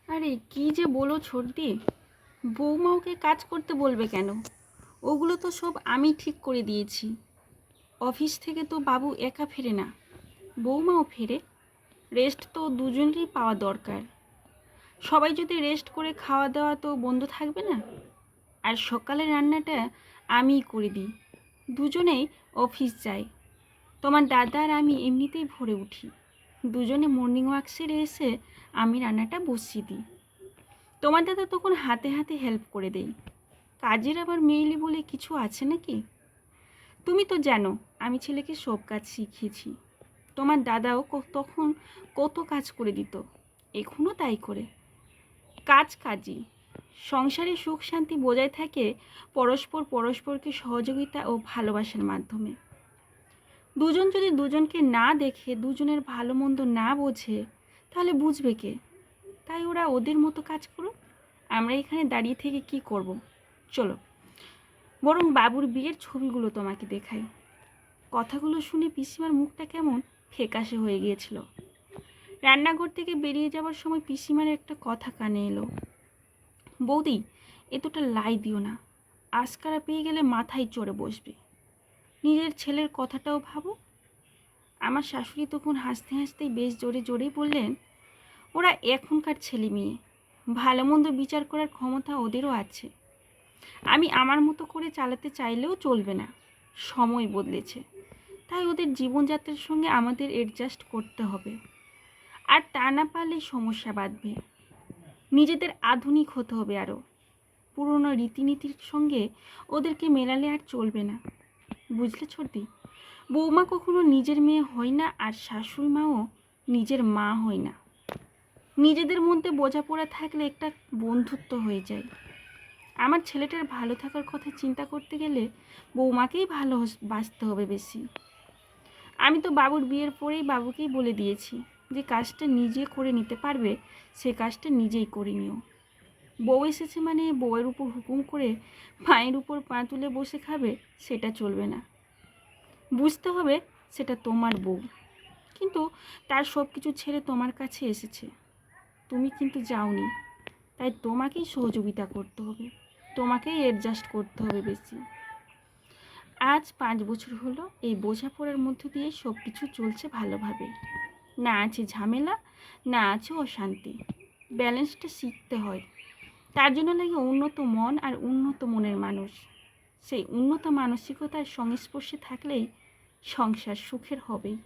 আরে কি যে বলো ছোটদি, বৌমা ওকে কাজ করতে বলবে কেন? ওগুলো তো সব আমি ঠিক করে দিয়েছি। অফিস থেকে তো বাবু একা ফেরে না, বৌমাও ফেরে। রেস্ট তো দুজনেরই পাওয়া দরকার। সবাই যদি রেস্ট করে খাওয়া দাওয়া তো বন্ধ থাকবে না। আর সকালে রান্নাটা আমিই করে দিই, দুজনেই অফিস যাই। তোমার দাদা আর আমি এমনিতেই ভোরে উঠি, দুজনে মর্নিং ওয়াক সেরে এসে আমি রান্নাটা বসিয়ে দিই। তোমার দাদা তখন হাতে হাতে হেল্প করে দেই। কাজের আবার মেয়েলি বলে কিছু আছে নাকি? তুমি তো জানো আমি ছেলেকে সব কাজ শিখিয়েছি। তোমার দাদাও তখন কত কাজ করে দিত, এখনও তাই করে। কাজ কাজই। সংসারে সুখ শান্তি বজায় থাকে পরস্পরকে সহযোগিতা ও ভালোবাসার মাধ্যমে। দুজন যদি দুজনকে না দেখে, দুজনের ভালো মন্দ না বোঝে, তাহলে বুঝবে কে? তাই ওরা ওদের মতো কাজ করুক, আমরা এখানে দাঁড়িয়ে থেকে কি করব? চলো বরং বাবুর বিয়ের ছবিগুলো তোমাকে দেখাই। কথাগুলো শুনে পিসিমার মুখটা কেমন ফ্যাকাশে হয়ে গিয়েছিল। রান্নাঘর থেকে বেরিয়ে যাওয়ার সময় পিসিমার একটা কথা কানে এলো। বৌদি, এতটা লাই দিও না, আজকারা পেয়ে গেলে মাথায় চড়ে বসবে। নিজের ছেলের কথাটাও ভাবো। আমার শাশুড়ি তখন হাসতে হাসতেই বেশ জোরে জোরেই বললেন, ওরা এখনকার ছেলে মেয়ে, ভালো মন্দ বিচার করার ক্ষমতা ওদেরও আছে। আমি আমার মতো করে চালাতে চাইলেও চলবে না। সময় বদলেছে, তাই ওদের জীবনযাত্রার সঙ্গে আমাদের অ্যাডজাস্ট করতে হবে। আর তা না পারলে সমস্যা বাঁধবে। নিজেদের আধুনিক হতে হবে আরও। পুরনো রীতিনীতির সঙ্গে ওদেরকে মেলালে আর চলবে না। বুঝলে ছোটদি, বৌমা কখনো নিজের মেয়ে হয় না, আর শাশুড়ি মাও নিজের মা হয় না। নিজেদের মধ্যে বোঝাপড়া থাকলে একটা বন্ধুত্ব হয়ে যায়। আমার ছেলেটার ভালো থাকার কথা চিন্তা করতে গেলে বৌমাকেই বাঁচতে হবে বেশি। আমি তো বাবুর বিয়ের পরেই বাবুকেই বলে দিয়েছি যে কাজটা নিজে করে নিতে পারবে সে কাজটা নিজেই করে নিও। বউ এসেছে মানে বউয়ের উপর হুকুম করে পায়ের উপর পা তুলে বসে খাবে, সেটা চলবে না। বুঝতে হবে সেটা তোমার বউ, কিন্তু তার সব কিছু ছেড়ে তোমার কাছে এসেছে। তুমি কিন্তু যাওনি, তাই তোমাকেই সহযোগিতা করতে হবে, তোমাকেই অ্যাডজাস্ট করতে হবে বেশি। আজ 5 বছর হলো এই বোঝাপড়ার মধ্য দিয়ে সব কিছু চলছে ভালোভাবে। না আছে ঝামেলা, না আছে অশান্তি। ব্যালেন্সটা শিখতে হয়। তার জন্য লাগে উন্নত মন আর উন্নত মনের মানুষ। সেই উন্নত মানসিকতার সংস্পর্শে থাকলেই সংসার সুখের হবেই।